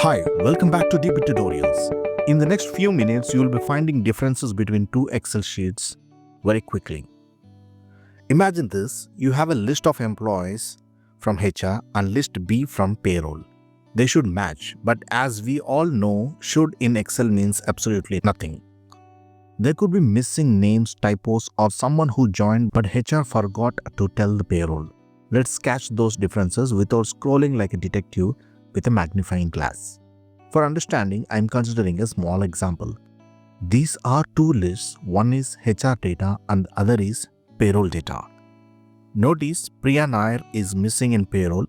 Hi, welcome back to dptutorials. In the next few minutes, you will be finding differences between two Excel sheets very quickly. Imagine this, you have a list of employees from HR and list B from payroll. They should match, but as we all know, should in Excel means absolutely nothing. There could be missing names, typos, or someone who joined but HR forgot to tell the payroll. Let's catch those differences without scrolling like a detective with a magnifying glass. For understanding, I am considering a small example. These are two lists, one is HR data and the other is payroll data. Notice Priya Nair is missing in payroll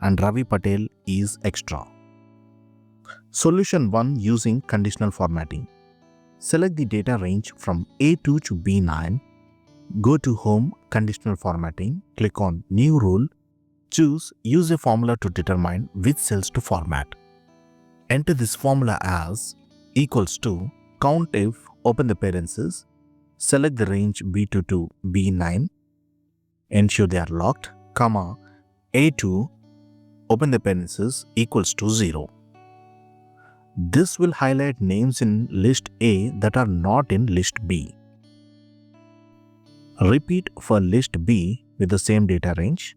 and Ravi Patel is extra. Solution 1 using conditional formatting. Select the data range from A2 to B9. Go to Home, Conditional Formatting, click on New Rule. Choose Use a formula to determine which cells to format. Enter this formula as equals to count if, open the parentheses, select the range B2 to B9, ensure they are locked, comma, A2, open the parentheses, equals to 0. This will highlight names in list A that are not in list B. Repeat for list B with the same data range.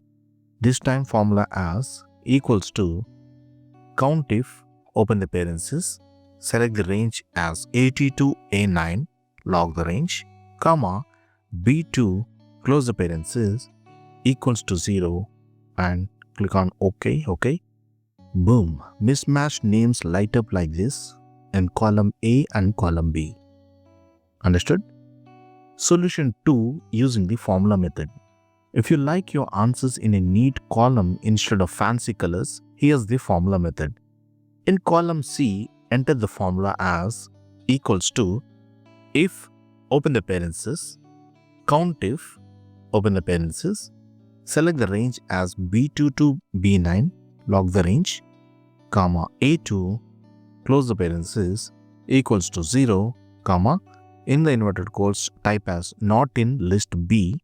This time formula as equals to count if, open the parentheses, select the range as A2 to A9, log the range, comma, B2, close the parentheses, equals to 0 and click on OK. Boom, mismatched names light up like this in column A and column B. Understood? Solution 2 using the formula method. If you like your answers in a neat column instead of fancy colors, here's the formula method. In column C, enter the formula as equals to if, open the parentheses, count if, open the parentheses, select the range as B2 to B9, log the range, comma, A2, close the parentheses, equals to 0, comma, in the inverted quotes type as not in list B,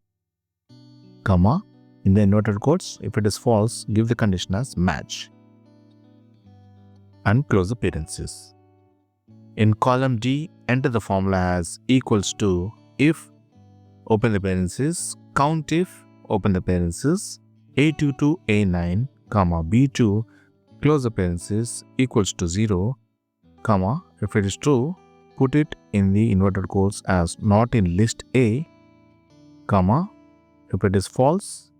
comma, in the inverted quotes, if it is false, give the condition as match and close the parentheses. In column D, enter the formula as equals to if, open the parentheses, count if, open the parentheses, A2 to A9, comma, B2, close the parentheses, equals to 0, comma, if it is true, put it in the inverted quotes as not in list A, comma, if it is false,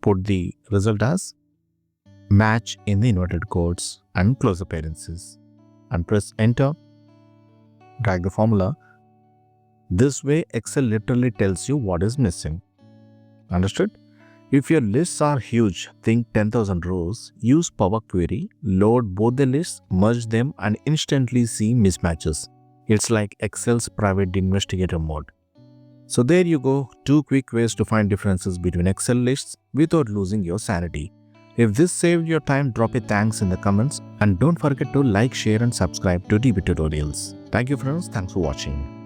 put the result as match in the inverted quotes and close the parentheses and press enter. Drag the formula. This way Excel literally tells you what is missing. Understood? If your lists are huge, think 10,000 rows, use Power Query, load both the lists, merge them and instantly see mismatches. It's like Excel's private investigator mode. So there you go, 2 quick ways to find differences between Excel lists without losing your sanity. If this saved your time, drop a thanks in the comments and don't forget to like, share and subscribe to dptutorials. Thank you friends, thanks for watching.